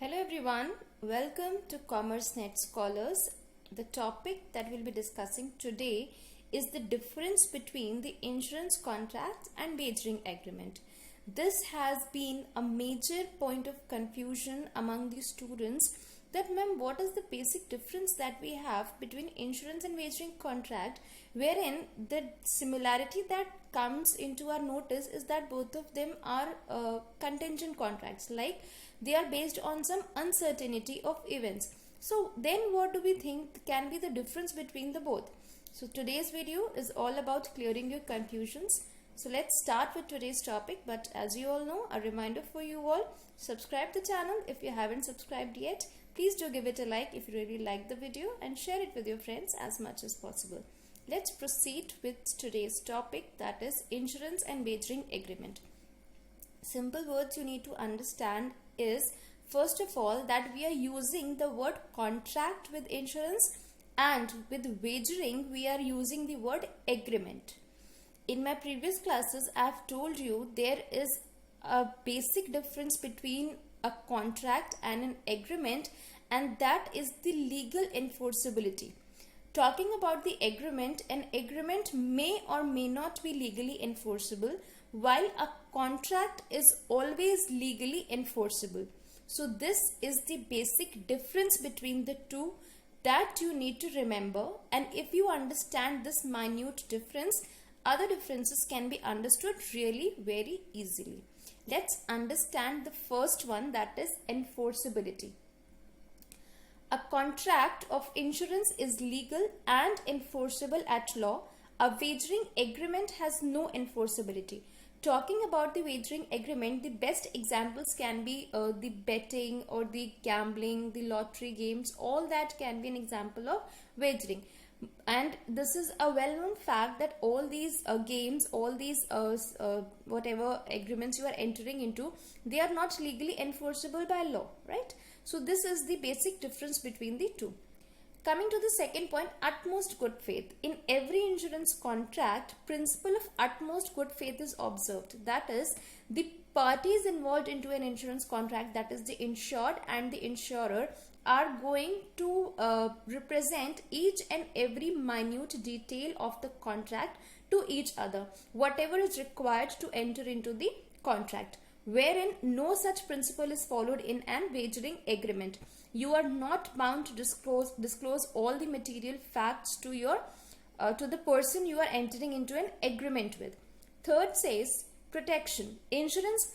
Hello everyone, welcome to CommerceNet Scholars. The topic that we'll be discussing today is the difference between the insurance contract and wagering agreement. This has been a major point of confusion among the students that ma'am, what is the basic difference that we have between insurance and wagering contract, wherein the similarity that comes into our notice is that both of them are contingent contracts, like they are based on some uncertainty of events. So then what do we think can be the difference between the both? So today's video is all about clearing your confusions. So let's start with today's topic, but as you all know, a reminder for you all, subscribe the channel if you haven't subscribed yet. Please do give it a like if you really like the video and share it with your friends as much as possible. Let's proceed with today's topic, that is insurance and wagering agreement. Simple words you need to understand is, first of all, that we are using the word contract with insurance, and with wagering we are using the word agreement. In my previous classes I have told you there is a basic difference between a contract and an agreement, and that is the legal enforceability. Talking about the agreement, an agreement may or may not be legally enforceable, while a contract is always legally enforceable. So this is the basic difference between the two that you need to remember, and if you understand this minute difference, other differences can be understood really very easily. Let's understand the first one, that is enforceability. A contract of insurance is legal and enforceable at law. A wagering agreement has no enforceability. Talking about the wagering agreement, the best examples can be the betting or the gambling, the lottery games, all that can be an example of wagering. And this is a well-known fact that all these games, all these whatever agreements you are entering into, they are not legally enforceable by law, right? So this is the basic difference between the two. Coming to the second point, utmost good faith. In every insurance contract, principle of utmost good faith is observed. That is, the parties involved into an insurance contract, that is the insured and the insurer, are going to represent each and every minute detail of the contract to each other, whatever is required to enter into the contract, wherein no such principle is followed in an wagering agreement. You are not bound to disclose all the material facts to your to the person you are entering into an agreement with. Third says protection. Insurance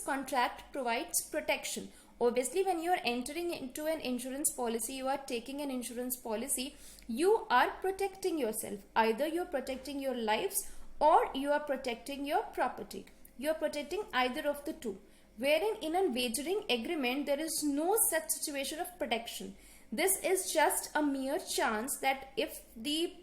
contract provides protection. Obviously, when you are entering into an insurance policy, you are taking an insurance policy, you are protecting yourself. Either you are protecting your lives or you are protecting your property. You are protecting either of the two. Wherein in a wagering agreement, there is no such situation of protection. This is just a mere chance that if the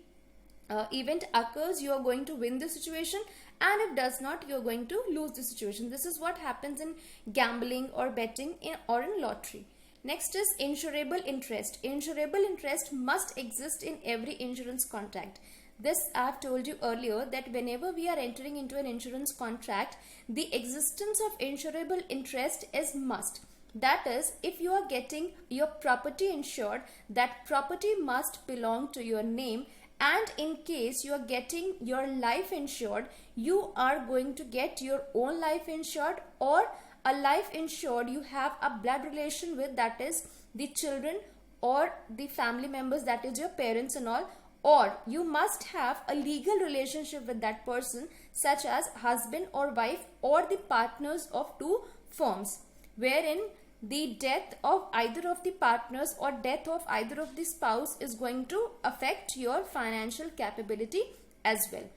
event occurs, you are going to win the situation, and if does not, you are going to lose the situation. This is what happens in gambling or betting or in lottery. Next is insurable interest. Insurable interest must exist in every insurance contract. This I have told you earlier, that whenever we are entering into an insurance contract, the existence of insurable interest is must. That is, if you are getting your property insured, that property must belong to your name, and in case you are getting your life insured, you are going to get your own life insured, or a life insured you have a blood relation with, that is the children or the family members, that is your parents and all, or you must have a legal relationship with that person, such as husband or wife or the partners of two firms, wherein the death of either of the partners or death of either of the spouse is going to affect your financial capability as well.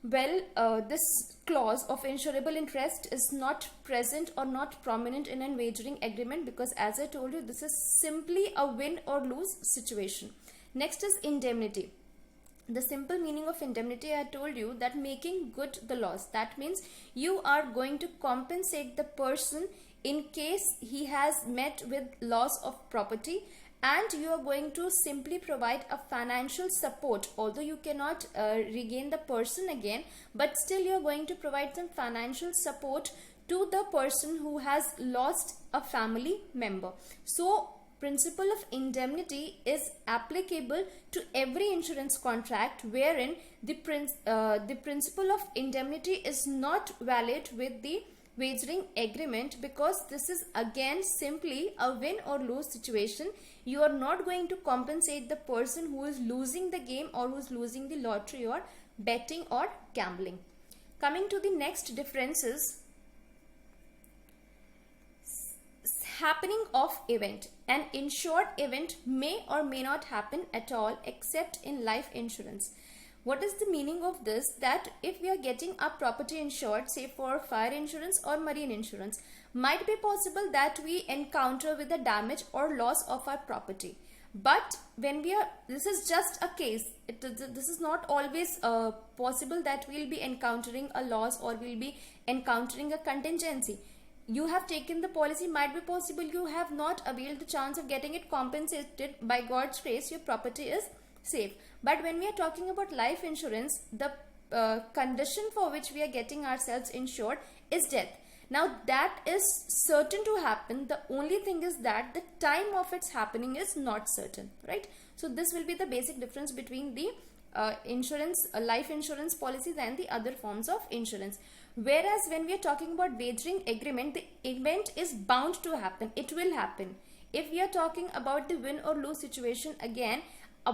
Well, this clause of insurable interest is not present or not prominent in a wagering agreement, because as I told you, this is simply a win or lose situation. Next is indemnity. The simple meaning of indemnity, I told you, that making good the loss. That means you are going to compensate the person in case he has met with loss of property, and you are going to simply provide a financial support. Although you cannot regain the person again, but still you are going to provide some financial support to the person who has lost a family member. So principle of indemnity is applicable to every insurance contract, wherein the principle of indemnity is not valid with the wagering agreement, because this is again simply a win or lose situation. You are not going to compensate the person who is losing the game or who is losing the lottery or betting or gambling. Coming to the next differences, happening of event. An insured event may or may not happen at all except in life insurance. What is the meaning of this? That if we are getting our property insured, say for fire insurance or marine insurance, might be possible that we encounter with the damage or loss of our property. But when we are, this is just a case, this is not always possible that we'll be encountering a loss or we'll be encountering a contingency. You have taken the policy, might be possible you have not availed the chance of getting it compensated. By God's grace, your property is safe. But when we are talking about life insurance, the condition for which we are getting ourselves insured is death. Now that is certain to happen. The only thing is that the time of its happening is not certain, right? So this will be the basic difference between the life insurance policies and the other forms of insurance. Whereas when we are talking about wagering agreement, the event is bound to happen. It will happen. If we are talking about the win or lose situation, again,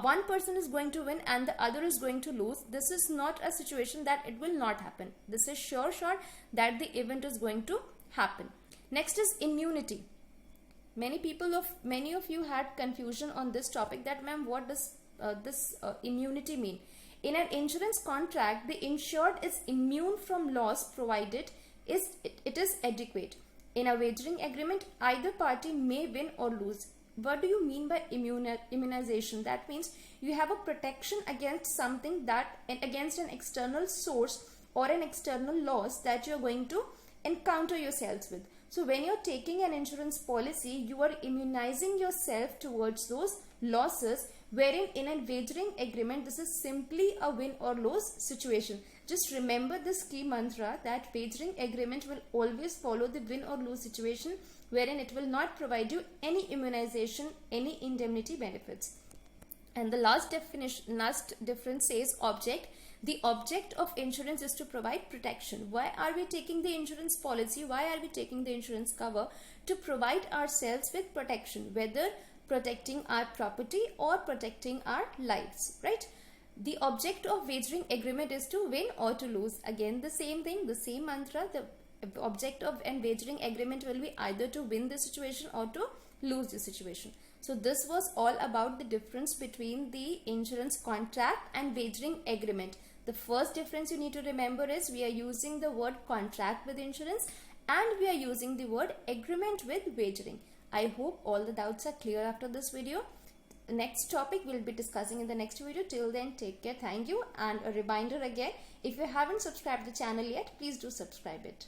one person is going to win and the other is going to lose. This is not a situation that it will not happen. This is sure that the event is going to happen. Next is immunity. Many of you had confusion on this topic, that ma'am, what does this immunity mean? In an insurance contract, the insured is immune from loss provided it is adequate. In a wagering agreement, either party may win or lose. What do you mean by immunization? That means you have a protection against something, against an external source or an external loss that you are going to encounter yourselves with. So when you're taking an insurance policy, you are immunizing yourself towards those losses, wherein in a wagering agreement, this is simply a win or lose situation. Just remember this key mantra, that wagering agreement will always follow the win or lose situation, wherein it will not provide you any immunization, any indemnity benefits. And the last difference says object. The object of insurance is to provide protection. Why are we taking the insurance policy? Why are we taking the insurance cover? To provide ourselves with protection, whether protecting our property or protecting our lives, right? The object of wagering agreement is to win or to lose. Again, the same thing, the same mantra. The object of an wagering agreement will be either to win the situation or to lose the situation. So this was all about the difference between the insurance contract and wagering agreement. The first difference you need to remember is we are using the word contract with insurance and we are using the word agreement with wagering. I hope all the doubts are clear after this video. The next topic we'll be discussing in the next video. Till then, take care. Thank you. And a reminder again, if you haven't subscribed the channel yet, please do subscribe it.